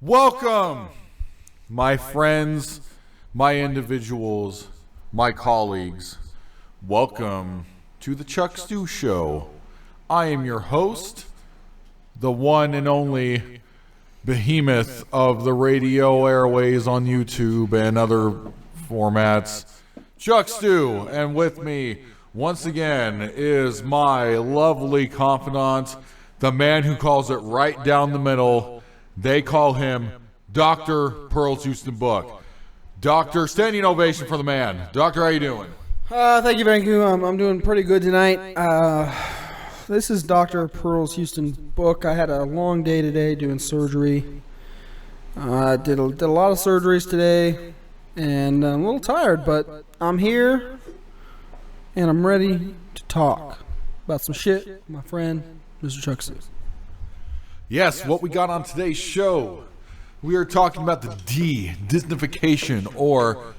Welcome, my friends, my individuals, my colleagues. Welcome to the Chuck Stew Show. I am your host, the one and only behemoth of the radio airways on YouTube and other formats, Chuck Stew. And with me, once again, is my lovely confidant, the man who calls it right down the middle. They call him Dr. Pearl's Houston Book. Doctor, standing ovation for the man. Doctor, how you doing? Thank you, Vanku. I'm doing pretty good tonight. This is Dr. Pearl's Houston Book. I had a long day today doing surgery. Did a lot of surgeries today, and I'm a little tired, but I'm here, and I'm ready to talk about some shit with my friend, Mr. Chuck Stew. Yes, what we got on today's show, we are talking about the disnification, or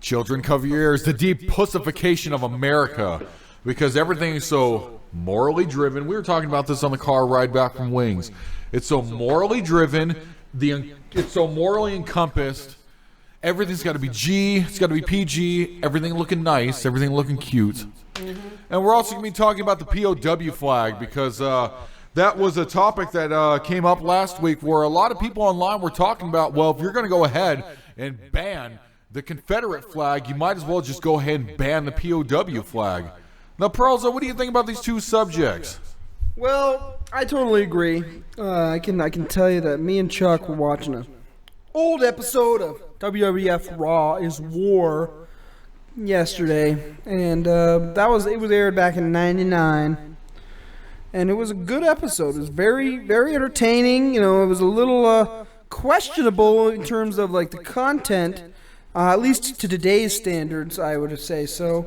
children cover your ears, the depussification of America, because everything is so morally driven. We were talking about this on the car ride back from Wings. It's so morally driven, it's so morally encompassed. Everything's got to be G, it's got to be PG, everything looking nice, everything looking cute. And we're also going to be talking about the POW flag, because that was a topic that came up last week where a lot of people online were talking about, well, if you're going to go ahead and ban the Confederate flag, you might as well just go ahead and ban the POW flag. Now, Pearlza, what do you think about these two subjects? Well, I totally agree. I can tell you that me and Chuck were watching an old episode of WWF Raw is War yesterday, and it was aired back in '99. And it was a good episode. It was very, very entertaining. You know, it was a little questionable in terms of like the content, at least to today's standards, I would say so.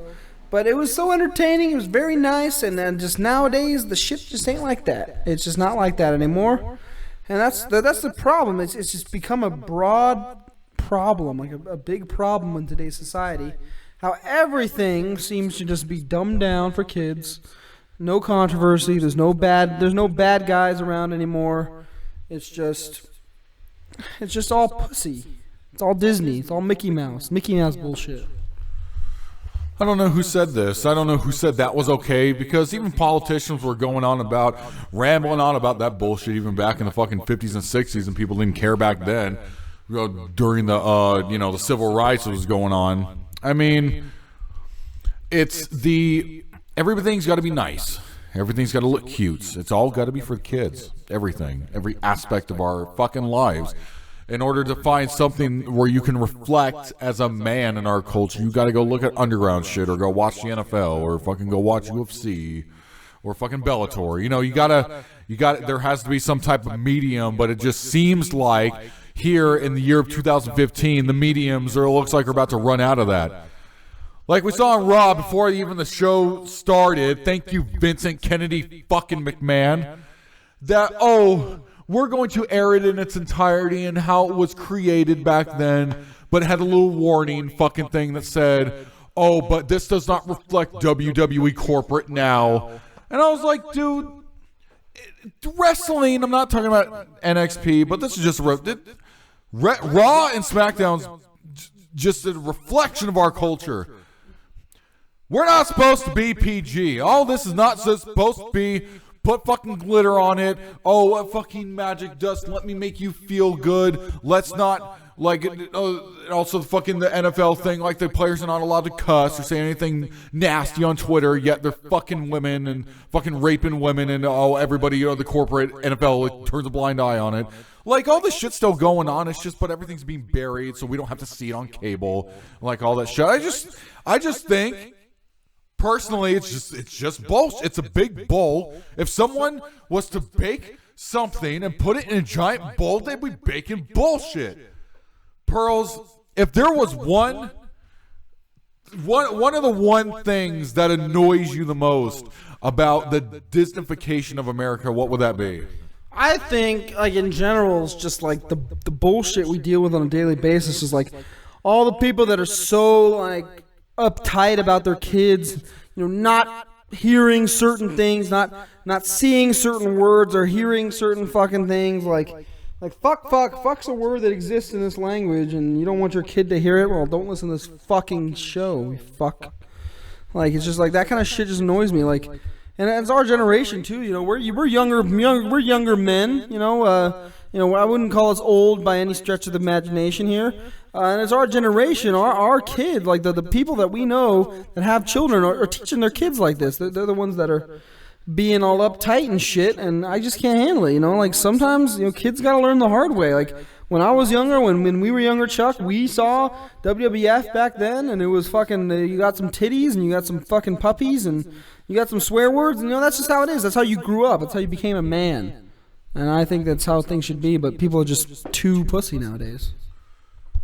But it was so entertaining. It was very nice. And then just nowadays, the shit just ain't like that. It's just not like that anymore. And that's the problem. It's just become a broad problem, like a big problem in today's society. How everything seems to just be dumbed down for kids. No controversy. There's no bad guys around anymore. It's just all pussy. It's all Disney. It's all Mickey Mouse bullshit. I don't know who said this. I don't know who said that was okay, because even politicians were rambling on about that bullshit even back in the fucking 50s and 60s, and people didn't care back then, during the the civil rights that was going on. I mean, everything's got to be nice. Everything's got to look cute. It's all got to be for kids. Everything. Every aspect of our fucking lives. In order to find something where you can reflect as a man in our culture, you got to go look at underground shit, or go watch the NFL, or fucking go watch UFC, or fucking Bellator. You gotta, there has to be some type of medium, but it just seems like here in the year of 2015, the mediums looks like we're about to run out of that. Like we saw on Raw before even the show started, thank you, Vincent Kennedy fucking McMahon, that, we're going to air it in its entirety and how it was created back then, but it had a little warning fucking thing that said, but this does not reflect WWE corporate now. And I was like, dude, wrestling, I'm not talking about NXT, but this is just Raw and SmackDown's just a reflection of our culture. We're not supposed to be PG. All this is not supposed to be put fucking glitter on it. Oh, fucking magic dust. Let me make you feel good. Let's not, like, also fucking the NFL thing, like the players are not allowed to cuss or say anything nasty on Twitter, yet they're fucking women and fucking raping women, and everybody, the corporate NFL turns a blind eye on it. Like, all this shit's still going on. It's just, but everything's being buried so we don't have to see it on cable. Like, all that shit. I just think, personally, it's just bullshit. It's a big bowl. If someone was to bake something and put it in a giant bowl, they'd be baking bullshit. Pearls, if there was one of the things that annoys you the most about the disnification of America, what would that be? I think, like, in general, it's just like the bullshit we deal with on a daily basis is like all the people that are so, like, uptight about their kids, not hearing certain things, not seeing certain words or hearing certain fucking things, like Like, fuck's a word that exists in this language, and you don't want your kid to hear it. Well, don't listen to this fucking show, you fuck. Like, it's just like that kind of shit just annoys me. Like, and it's our generation too. You know, we're younger men. You know, I wouldn't call us old by any stretch of the imagination here. And it's our generation, our kid, like the people that we know that have children are teaching their kids like this. They're the ones that are being all uptight and shit, and I just can't handle it. You know, like sometimes kids gotta learn the hard way. Like when I was younger, when we were younger, Chuck, we saw WWF back then, and it was fucking. You got some titties, and you got some fucking puppies, and you got some swear words, and that's just how it is. That's how you grew up. That's how you became a man. And I think that's how things should be. But people are just too pussy nowadays.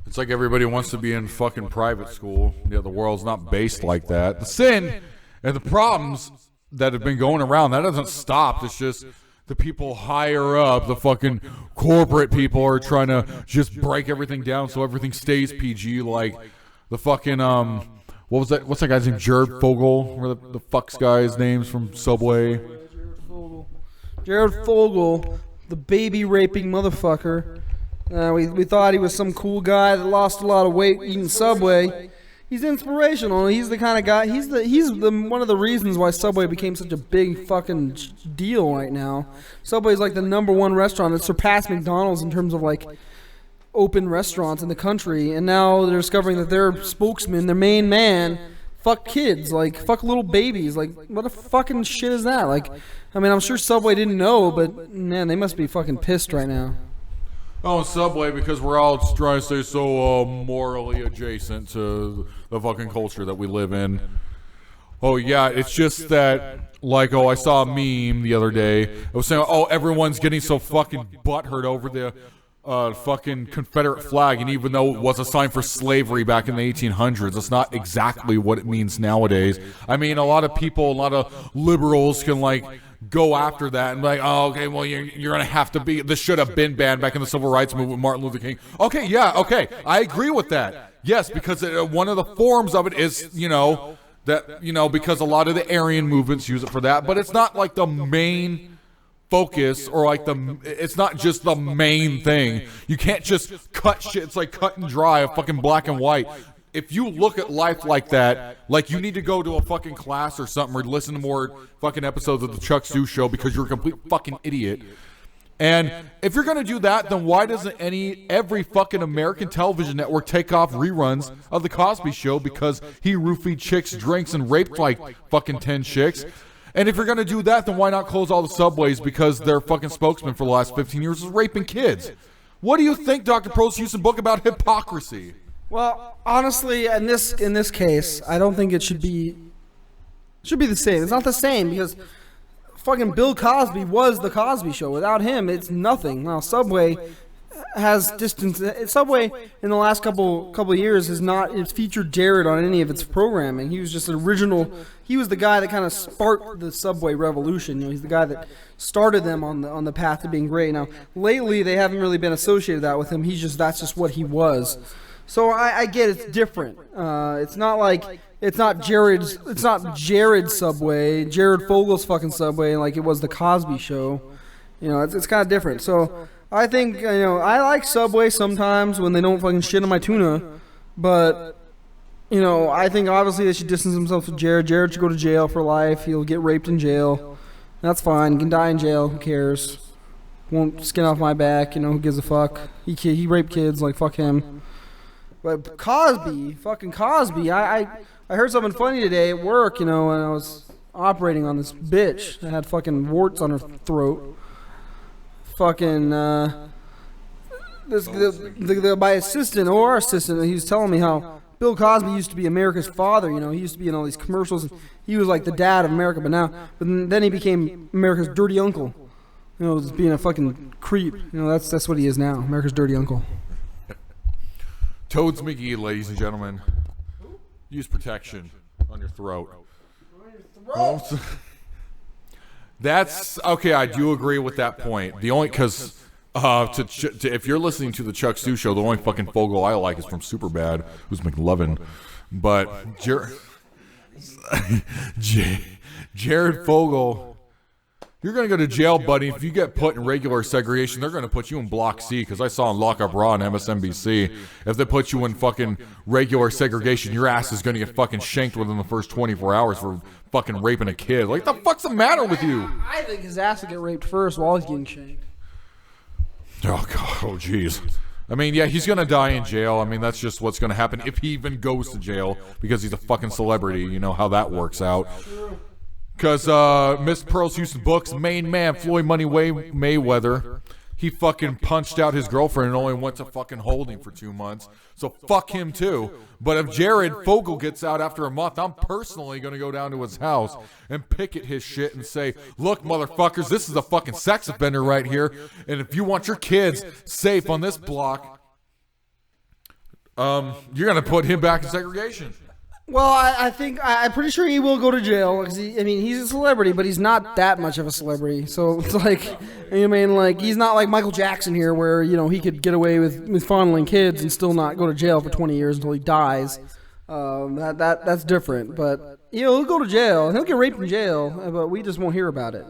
It's like everybody wants to be in fucking private school. Yeah, the world's not based like that. The sin and the problems that have been going around, that doesn't stop. It's just the people higher up, the fucking corporate people, are trying to just break everything down so everything stays PG. Like the fucking what's that guy's name? Jared Fogle. What the fuck's guy's names from Subway? Jared Fogle, the baby raping motherfucker. We thought he was some cool guy that lost a lot of weight eating Subway. He's inspirational. He's the kind of guy. He's one of the reasons why Subway became such a big fucking deal right now. Subway's like the #1 restaurant. It surpassed McDonald's in terms of like open restaurants in the country. And now they're discovering that their spokesman, their main man, fuck kids, like fuck little babies. Like what the fucking shit is that? Like, I mean, I'm sure Subway didn't know, but man, they must be fucking pissed right now. Oh, Subway, because we're all trying to stay so morally adjacent to the fucking culture that we live in. Oh, yeah, it's just that, like, I saw a meme the other day. It was saying, everyone's getting so fucking butthurt over the fucking Confederate flag, and even though it was a sign for slavery back in the 1800s, it's not exactly what it means nowadays. I mean, a lot of people, a lot of liberals can, like, go after that and be like, okay, well, you're going to have to be, this should have been banned back in the civil rights movement with Martin Luther King. Okay, yeah, okay, I agree with that. Yes, because one of the forms of it is, because a lot of the Aryan movements use it for that, but it's not like the main focus, or like it's not just the main thing. You can't just cut shit. It's like cut and dry, fucking black and white. If you look at life like that, like you need to go to a fucking class or something, or listen to more fucking episodes of the Chuck Stu Show, because you're a complete fucking idiot. And if you're gonna do that, then why doesn't every fucking American television network take off reruns of the Cosby Show because he roofied chicks' drinks and raped like fucking 10 chicks? And if you're gonna do that, then why not close all the Subways because their fucking spokesman for the last 15 years is raping kids? What do you think Dr. Prost's Houston book about hypocrisy? Well, honestly, in this case, I don't think it should be the same. It's not the same because fucking Bill Cosby was the Cosby Show. Without him, it's nothing. Now, Subway has distance. Subway in the last couple of years it's featured Jared on any of its programming. He was just an original. He was the guy that kind of sparked the Subway revolution. He's the guy that started them on the path to being great. Now, lately they haven't really been associated that with him. That's just what he was. So I get it's different. It's not Jared's Subway, Jared Fogle's fucking Subway like it was the Cosby Show. It's kind of different. So I think I like Subway sometimes when they don't fucking shit on my tuna, but I think obviously they should distance themselves from Jared. Jared should go to jail for life. He'll get raped in jail. That's fine. He can die in jail. Who cares? Won't skin off my back. Who gives a fuck? He raped kids. Like fuck him. But fucking Cosby, I heard something funny today at work, when I was operating on this bitch that had fucking warts on her throat. Fucking, my assistant, or our assistant, he was telling me how Bill Cosby used to be America's father, he used to be in all these commercials, and he was like the dad of America, but then he became America's dirty uncle. Just being a fucking creep. That's what he is now, America's dirty uncle. Toads McGee, ladies and gentlemen. Use protection on your throat. That's okay. I do agree with that point. The only because if you're listening to the Chuck Stu Show, the only fucking Fogle I like is from Superbad, who's McLovin. But Jared Fogle, You're going to go to jail, buddy. If you get put in regular segregation, they're going to put you in Block C, because I saw on Lock Up Raw on MSNBC, if they put you in fucking regular segregation, your ass is going to get fucking shanked within the first 24 hours for fucking raping a kid. Like, the fuck's the matter with you? I think his ass will get raped first while he's getting shanked. Oh, God. Oh, jeez. I mean, yeah, he's going to die in jail. I mean, that's just what's going to happen if he even goes to jail, because he's a fucking celebrity. You know how that works out. Because Miss Pearl's Houston Book's main man, Floyd Money Mayweather, he fucking punched out his girlfriend and only went to fucking holding for 2 months. So fuck him too. But if Jared Fogle gets out after a month, I'm personally going to go down to his house and picket his shit and say, look, motherfuckers, this is a fucking sex offender right here. And if you want your kids safe on this block, you're going to put him back in segregation. Well, I'm pretty sure he will go to jail. Cause he's a celebrity, but he's not that much of a celebrity. So it's like, he's not like Michael Jackson here, where, he could get away with fondling kids and still not go to jail for 20 years until he dies. That's different. But, he'll go to jail, and he'll get raped in jail, but we just won't hear about it,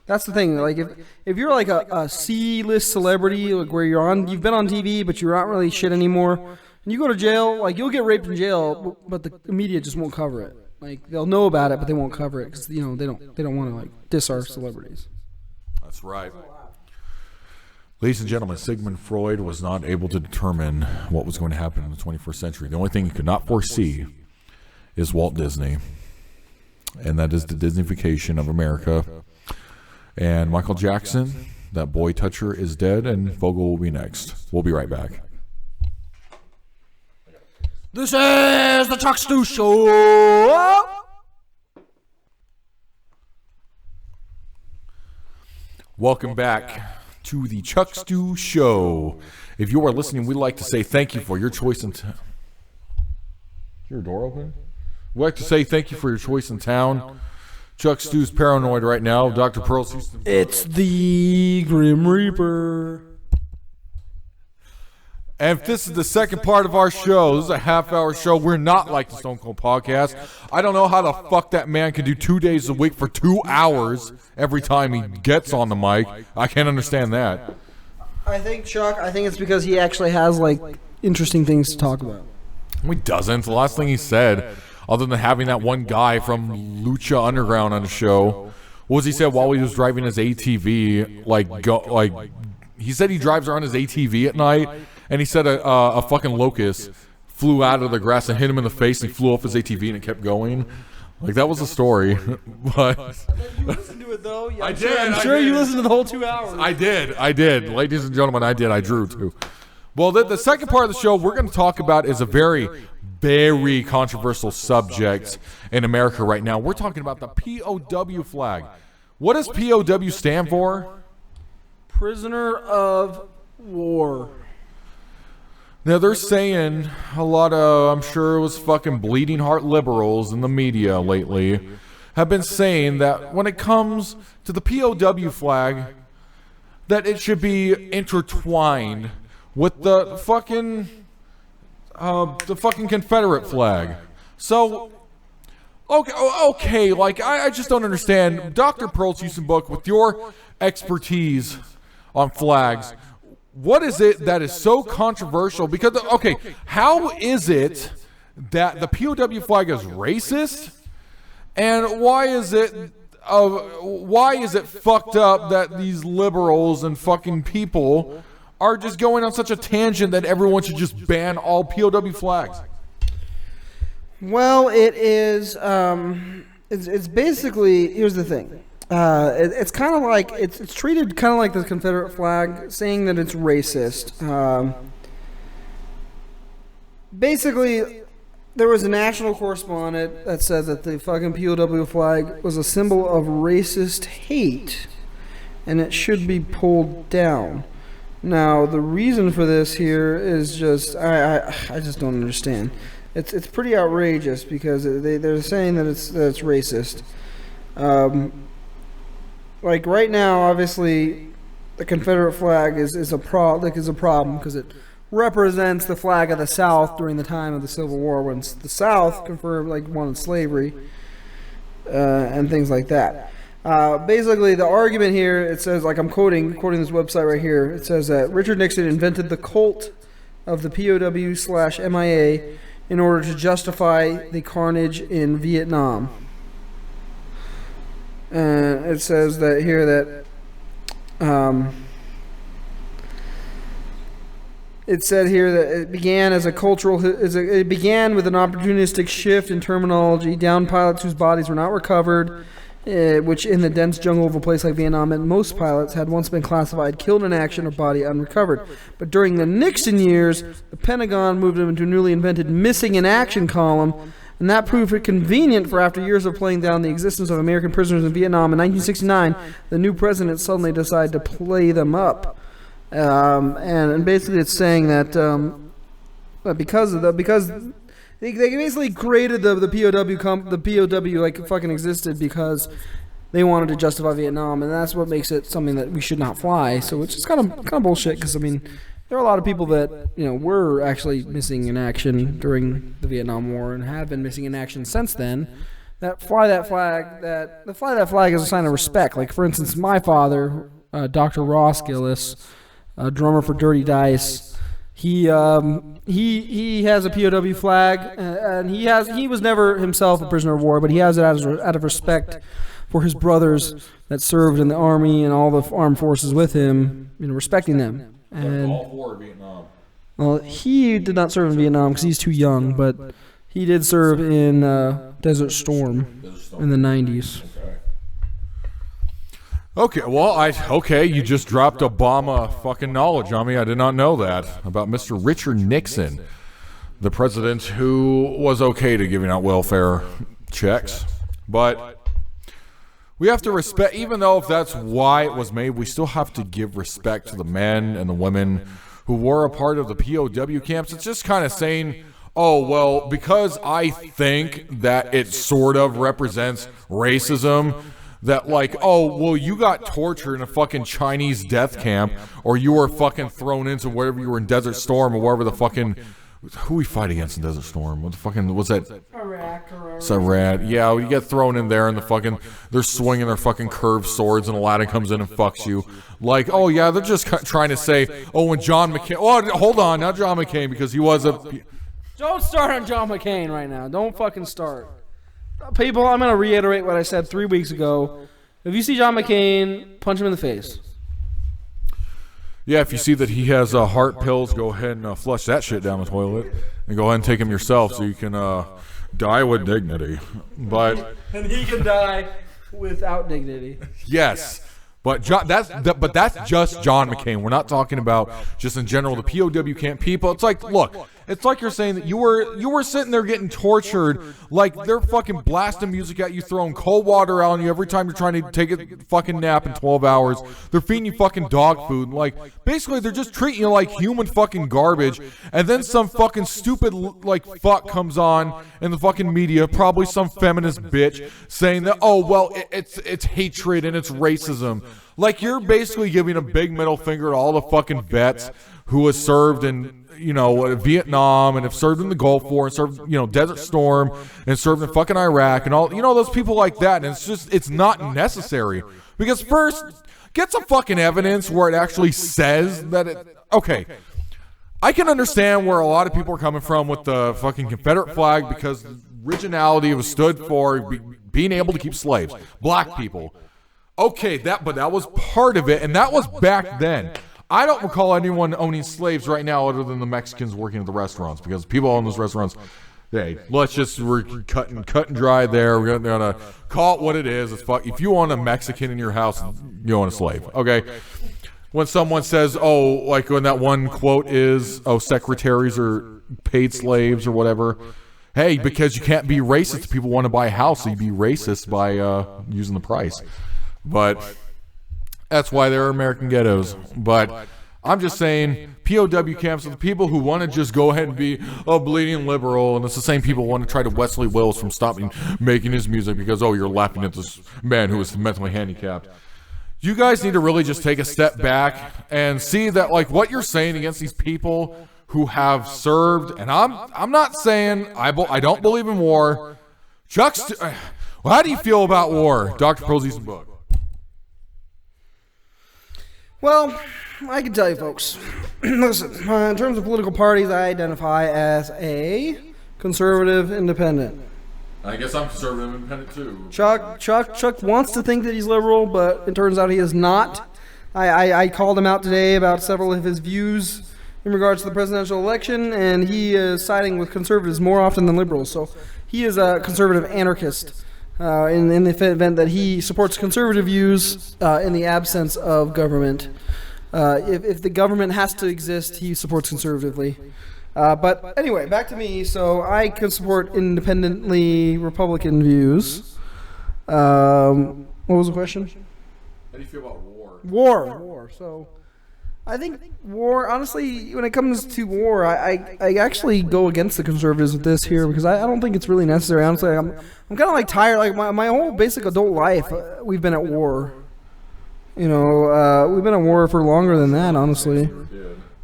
That's the thing. Like, if you're like a C-list celebrity, like where you've been on TV, but you're not really shit anymore, and you go to jail, like, you'll get raped in jail, but the media just won't cover it. Like, they'll know about it, but they won't cover it because, they don't want to, like, diss our celebrities. That's right. Ladies and gentlemen, Sigmund Freud was not able to determine what was going to happen in the 21st century. The only thing he could not foresee is Walt Disney, and that is the disnification of America. And Michael Jackson, that boy toucher, is dead, and Vogel will be next. We'll be right back. This is the Chuck Stew Show. Welcome back to the Chuck Stew Show. If you are listening, we'd like to say thank you for your choice in town. Is your door open? We'd like to say thank you for your choice in town. Chuck Stew's paranoid right now. Dr. Pearl's Houston. It's the Grim Reaper. And if this is the second part of our show, this is a half-hour show. We're not like the Stone Cold Podcast. I don't know how the fuck that man can do 2 days a week for 2 hours every time he gets on the mic. I can't understand that. I think it's because he actually has, like, interesting things to talk about. He doesn't. The last thing he said, other than having that one guy from Lucha Underground on the show, what was he said while he was driving his ATV? He said he drives around his ATV at night, and he said a fucking locust flew out of the grass and hit him in the face, and he flew off his ATV and it kept going. Like, that was the story. But you listened to it, though? Yeah, I did. I'm sure you listened to the whole 2 hours. I did. Ladies and gentlemen, I did. I drew, too. Well, the second part of the show we're going to talk about is a very, very controversial subject in America right now. We're talking about the POW flag. What does POW stand for? Prisoner of War. Now, they're saying a lot of, I'm sure it was fucking bleeding heart liberals in the media lately, have been saying that when it comes to the POW flag, that it should be intertwined with the fucking Confederate flag. So, okay, like, I just don't understand. Dr. Pearl's Houston Book, with your expertise on flags, what is it that is so controversial? Because, okay, how is it that the POW flag is racist? And why is it fucked up that these liberals and fucking people are just going on such a tangent that everyone should just ban all POW flags? Well, it is, it's basically, here's the thing. It's kind of like, it's treated kind of like the Confederate flag, saying that it's racist. Basically, there was a national correspondent that said that the fucking POW flag was a symbol of racist hate, and it should be pulled down. Now, the reason for this here is just, I just don't understand. It's pretty outrageous because they're saying that it's racist. Like, right now, obviously, the Confederate flag is a problem because it represents the flag of the South during the time of the Civil War, when the South confirmed, like, wanted slavery and things like that. Basically, the argument here, it says, like I'm quoting this website right here. It says that Richard Nixon invented the cult of the POW/MIA in order to justify the carnage in Vietnam. And it says that here that it said here that it began as a cultural. It began with an opportunistic shift in terminology. Downed pilots whose bodies were not recovered, which in the dense jungle of a place like Vietnam meant most pilots had once been classified killed in action or body unrecovered. But during the Nixon years, the Pentagon moved them into a newly invented missing in action column, and that proved it convenient for after years of playing down the existence of American prisoners in Vietnam. In 1969, the new president suddenly decided to play them up. And basically it's saying that because they basically created the POW like fucking existed because they wanted to justify Vietnam, and that's what makes it something that we should not fly. So it's just kind of bullshit, because I mean there are a lot of people that were actually missing in action during the Vietnam War and have been missing in action since then. That fly that flag is a sign of respect. Like for instance, my father, Dr. Ross Gillis, drummer for Dirty Dice. He has a POW flag, and he was never himself a prisoner of war, but he has it out of respect for his brothers that served in the army and all the armed forces with him, respecting them. And all for Vietnam. Well, he did not serve in Vietnam because he's too young, but he did serve in Desert Storm in the 90s. Okay, well, you just dropped Obama fucking knowledge on me. I did not know that about Mr. Richard Nixon, the president who was okay to giving out welfare checks. But we have to respect, even though if that's why it was made, we still have to give respect to the men and the women who were a part of the POW camps. It's just kind of saying, oh, well, because I think that it sort of represents racism, that like, oh, well, you got tortured in a fucking Chinese death camp, or you were fucking thrown into wherever you were in Desert Storm, or wherever the fucking, who we fight against in Desert Storm? What the fucking, what's that? Iraq. It's Iraq. Yeah, you get thrown in there and the fucking, they're swinging their fucking curved swords and Aladdin comes in and fucks you. Like, oh yeah, they're just trying to say, oh, when John McCain, oh, hold on, not John McCain, because he was a... Don't start on John McCain right now. Don't fucking start. People, I'm going to reiterate what I said 3 weeks ago. If you see John McCain, punch him in the face. Yeah, if you see that he has heart pills, go ahead and flush that shit down the toilet. And go ahead and take him yourself so you can die with dignity. But and he can die without dignity. Yes. But that's just John McCain. We're not talking about just in general the POW camp people. It's like, look, it's like you're saying that you were sitting there getting tortured, like they're fucking blasting music at you, throwing cold water on you every time you're trying to take a fucking nap in 12 hours. They're feeding you fucking dog food. Like, basically they're just treating you like human fucking garbage. And then some fucking stupid like fuck comes on in the fucking media, probably some feminist bitch, saying that, oh, well, it's hatred and it's racism. Like, you're basically giving a big middle finger to all the fucking vets who have served in, Vietnam and have served in the Gulf War and served, Desert Storm and served in fucking Iraq and all, those people like that. And it's not necessary. Because first, get some fucking evidence where it actually says that it, okay. I can understand where a lot of people are coming from with the fucking Confederate flag, because the originality was stood for being able to keep slaves, black people. Okay, but that was part of it, and that was back then. I don't recall anyone owning slaves right now other than the Mexicans working at the restaurants, because people own those restaurants. Hey, we're cutting dry there. We're gonna call it what it is. It's fuck. If you own a Mexican in your house, you own a slave. Okay. When someone says, oh, like when that one quote is, oh, secretaries are paid slaves or whatever. Hey, because you can't be racist if people want to buy a house, so you be racist by using the price. But that's why there are American ghettos. But I'm just saying, POW camps are the people who want to just go ahead and be a bleeding liberal, and it's the same people who want to try to Wesley Wills from stopping making his music because, oh, you're laughing at this man who is mentally handicapped. You guys need to really just take a step back and see that, like, what you're saying against these people who have served, and I'm not saying I don't believe in war. Well, how do you feel about war? Dr. Pearl's book. Well, I can tell you, folks. Listen, in terms of political parties, I identify as a conservative independent. I guess I'm conservative independent too. Chuck wants to think that he's liberal, but it turns out he is not. I called him out today about several of his views in regards to the presidential election, and he is siding with conservatives more often than liberals. So he is a conservative anarchist in the event that he supports conservative views in the absence of government. If the government has to exist, he supports conservatively. But anyway, back to me. So I can support independently Republican views. What was the question? How do you feel about war? War. So I think war, honestly, when it comes to war, I actually go against the conservatives with this here because I don't think it's really necessary. Honestly, I'm kind of like tired. Like my whole basic adult life, we've been at war. You know, we've been at war for longer than that, honestly.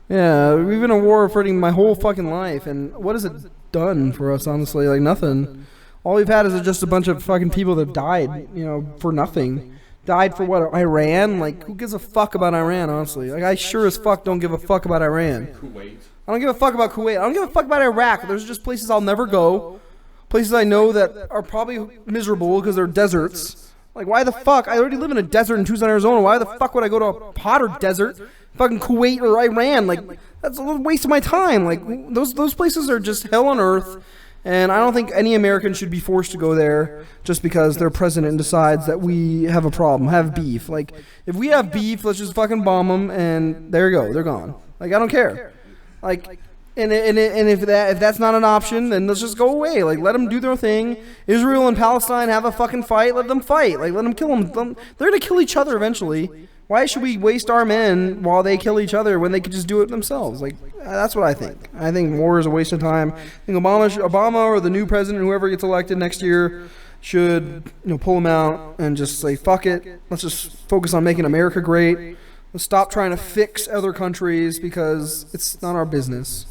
Yeah, we've been at war for my whole fucking life, and what has it done for us, honestly? Like, nothing. All we've had is just a bunch of fucking people that died, you know, for nothing. Died for what, Iran? Like, who gives a fuck about Iran, honestly? Like, I sure as fuck don't give a fuck about Iran. Kuwait. I don't give a fuck about Kuwait. I don't give a fuck about Iraq. There's just places I'll never go. Places I know that are probably miserable because they're deserts. Like, why the fuck? I already live in a desert in Tucson, Arizona. Why the fuck would I go to a hotter desert? Fucking Kuwait or Iran. Like, that's a waste of my time. Like, those places are just hell on earth. And I don't think any American should be forced to go there just because their president decides that we have a problem, have beef. Like, if we have beef, let's just fucking bomb them, and there you go. They're gone. Like, I don't care. Like, and if that's not an option, then let's just go away. Like, let them do their thing. Israel and Palestine have a fucking fight. Let them fight. Like, let them kill them. They're going to kill each other eventually. Why should we waste our men while they kill each other when they could just do it themselves? Like, that's what I think. I think war is a waste of time. I think Obama or the new president, whoever gets elected next year, should pull him out and just say, fuck it. Let's just focus on making America great. Let's stop trying to fix other countries because it's not our business.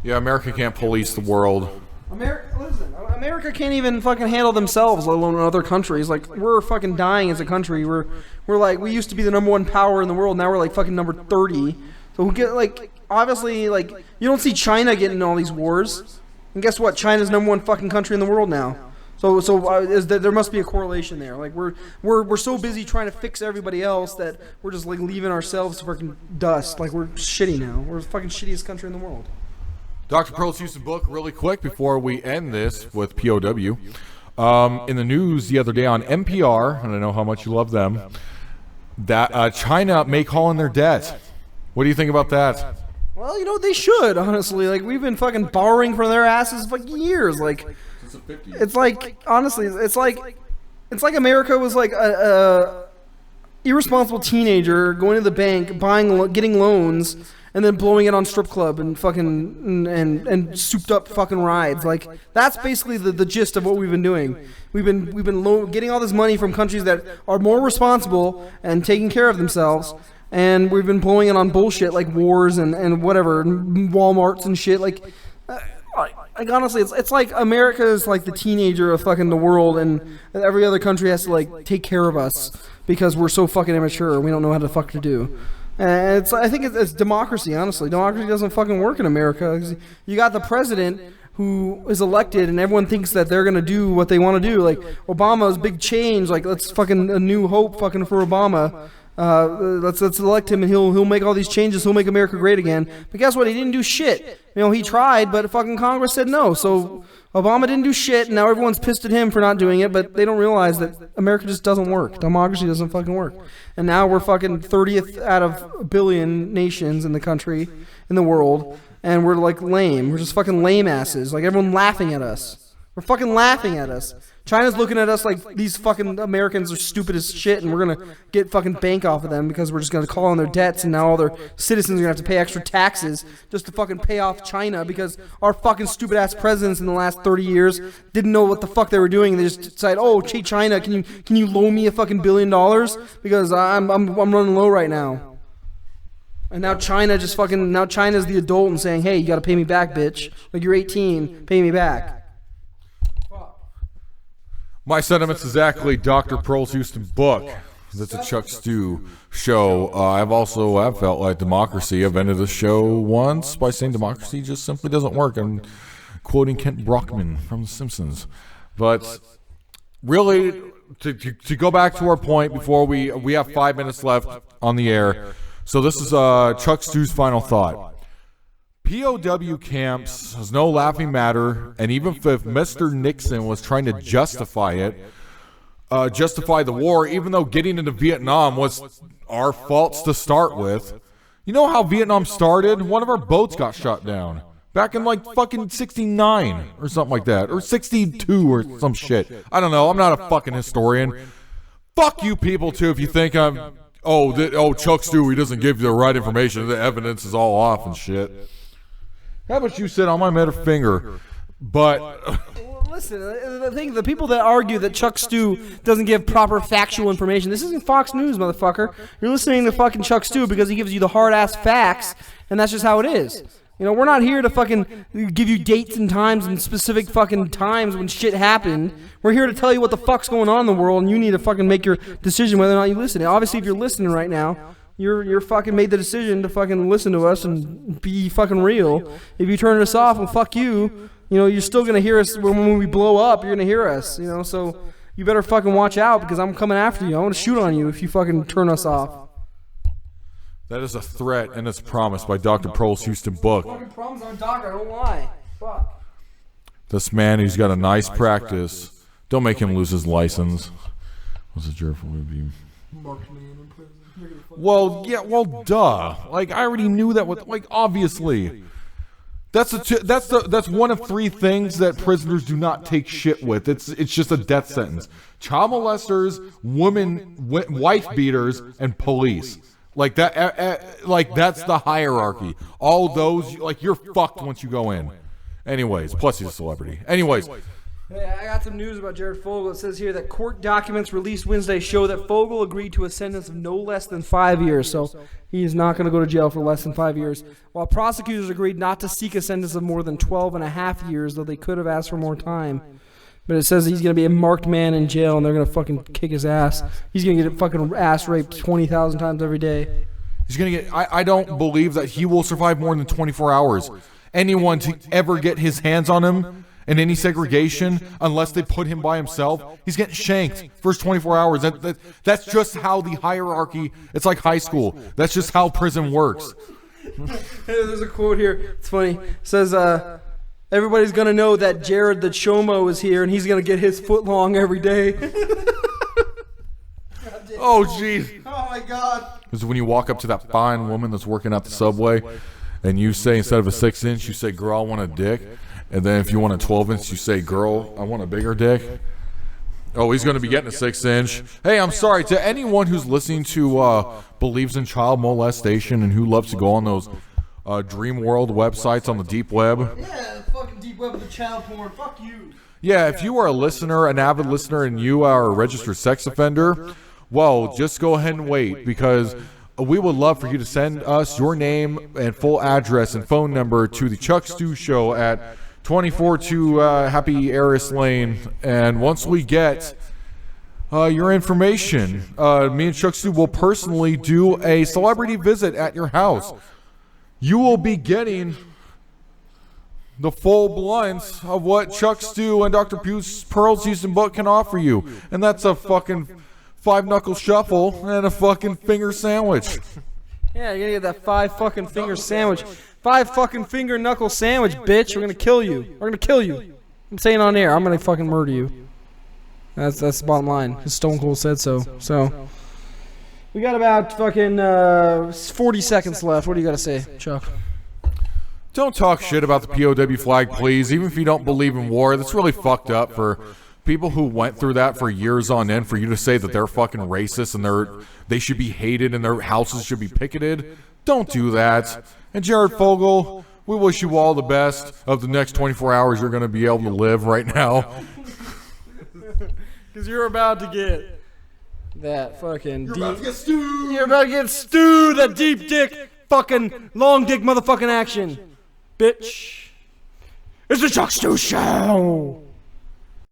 Yeah, America can't police the world. America can't even fucking handle themselves, let alone other countries. Like, we're fucking dying as a country. We're like, we used to be the #1 power in the world. Now we're like fucking number 30. So we get like, obviously, like, you don't see China getting in all these wars. And guess what? China's #1 fucking country in the world now. So there must be a correlation there. Like, we're so busy trying to fix everybody else that we're just like leaving ourselves to fucking dust. Like, we're shitty now. We're the fucking shittiest country in the world. Dr. Pearl's Houston book, really quick before we end this with POW. In the news the other day on NPR, and I know how much you love them, that China may call in their debt. What do you think about that? Well, they should, honestly. Like, we've been fucking borrowing from their asses for years. Like, it's like, honestly, it's like America was like a irresponsible teenager going to the bank, getting loans, and then blowing it on strip club and fucking and souped up fucking rides. Like, that's basically the gist of what we've been doing. We've been getting all this money from countries that are more responsible and taking care of themselves, and we've been blowing it on bullshit like wars and whatever, and Walmarts and shit. Like honestly, it's like America is like the teenager of fucking the world, and every other country has to like take care of us because we're so fucking immature. We don't know how to fuck to do. And I think it's democracy, honestly. Democracy doesn't fucking work in America. You got the president who is elected, and everyone thinks that they're going to do what they want to do. Like, Obama's big change. Like, let's fucking a new hope fucking for Obama. Let's elect him, and he'll make all these changes. He'll make America great again. But guess what? He didn't do shit. He tried, but fucking Congress said no. So Obama didn't do shit, and now everyone's pissed at him for not doing it, but they don't realize that America just doesn't work. Democracy doesn't fucking work. And now we're fucking 30th out of a billion nations in the world, and we're like lame. We're just fucking lame asses. Like, everyone laughing at us. We're fucking laughing at us. China's looking at us like these fucking Americans are stupid as shit, and we're going to get fucking bank off of them because we're just going to call on their debts, and now all their citizens are going to have to pay extra taxes just to fucking pay off China because our fucking stupid-ass presidents in the last 30 years didn't know what the fuck they were doing. They just decided, oh, hey, China, can you loan me a fucking $1 billion? Because I'm running low right now. And now China's the adult and saying, hey, you got to pay me back, bitch. Like, you're 18, pay me back. My sentiments exactly Dr. Pearl's Houston book. That's a Chuck Stew show. I've felt like democracy. I've ended the show once by saying democracy just simply doesn't work. I'm quoting Kent Brockman from The Simpsons. But really, to go back to our point before we have 5 minutes left on the air. So this is Chuck Stew's final thought. POW camps is no laughing matter, and even if Mr. Nixon was trying to justify it, justify the war, even though getting into Vietnam was our faults to start with. You know how Vietnam started? One of our boats got shot down. Back in like fucking 69 or something like that. Or 62 or some shit. I don't know. I'm not a fucking historian. Fuck you people too if you think I'm... Chuck Stew, he doesn't give you the right information. The evidence is all off and shit. How about you sit on my middle finger? But... Well, listen, the people that argue that Chuck Stew doesn't give proper factual information, this isn't Fox News, motherfucker. You're listening to fucking Chuck Stew because he gives you the hard-ass facts, and that's just how it is. You know, we're not here to fucking give you dates and times and specific fucking times when shit happened. We're here to tell you what the fuck's going on in the world, and you need to fucking make your decision whether or not you listen. Obviously, if you're listening right now, you're fucking made the decision to fucking listen to us and be fucking real. If you turn us off, well, fuck you. You know, you're still gonna hear us when we blow up. You're gonna hear us. You know, so you better fucking watch out because I'm coming after you. I want to shoot on you if you fucking turn us off. That is a threat, and it's promised by Dr. Prohl's Houston book. Fucking problems on doctor, I don't lie. Fuck. This man, he's got a nice practice. Don't make him lose his license. What's a jerk would be? Well, yeah, well, duh. Like, I already knew that. Like, obviously, that's one of 3 things that prisoners do not take shit with. It's just a death sentence: child molesters, wife beaters, and police. Like that, like that's the hierarchy. All those, like, you're fucked once you go in. Anyways, plus he's a celebrity. Anyways. Hey, I got some news about Jared Fogle. It says here that court documents released Wednesday show that Fogle agreed to a sentence of no less than 5 years. So he's not going to go to jail for less than 5 years. While prosecutors agreed not to seek a sentence of more than 12 and a half years, though they could have asked for more time. But it says he's going to be a marked man in jail, and they're going to fucking kick his ass. He's going to get fucking ass raped 20,000 times every day. He's going to get... I don't believe that he will survive more than 24 hours. Anyone to ever get his hands on him in any segregation, unless they put him by himself, he's getting shanked first 24 hours. That's just how the hierarchy... It's like high school. That's just how prison works. There's a quote here. It's funny. It says... everybody's going to know that Jared the Chomo is here, and he's going to get his foot long every day. Oh, jeez. Oh, my God. Because when you walk up to that fine woman that's working at the Subway, and you say, instead of a 6-inch, you say, girl, I want a dick. And then if you want a 12-inch, you say, girl, I want a bigger dick. Oh, he's going to be getting a 6-inch. Hey, I'm sorry. To anyone who's listening to believes in child molestation and who loves to go on those... Dream World websites on the deep web. Yeah, the fucking deep web of the child porn. Fuck you. Yeah, if you are a listener, an avid listener, and you are a registered sex offender, well, just go ahead and wait, because we would love for you to send us your name and full address and phone number to the Chuck Stew Show at 242 Happy Eris Lane. And once we get your information, me and Chuck Stew will personally do a celebrity visit at your house. You will be getting the full blunt of what Chuck Stew and Dr. Pearl's Houston book can offer you. And that's a fucking 5-knuckle shuffle and a fucking finger sandwich. Yeah, you're going to get that 5 fucking finger sandwich. 5 fucking finger knuckle sandwich, bitch. We're going to kill you. We're going to kill you. I'm saying on air, I'm going to fucking murder you. That's the bottom line. Stone Cold said so. So... we got about fucking 40 seconds left. What do you got to say, Chuck? Don't talk shit about the POW flag, please. Even if you don't believe in war, that's really fucked up for people who went through that for years on end. For you to say that they're fucking racist and they should be hated and their houses should be picketed. Don't do that. And Jared Fogle, we wish you all the best of the next 24 hours you're going to be able to live right now. Because you're about to get... that fucking You're about to get stewed. You're about to get stewed. That deep dick, fucking long dick motherfucking action, bitch. It's the Chuck Stew Show.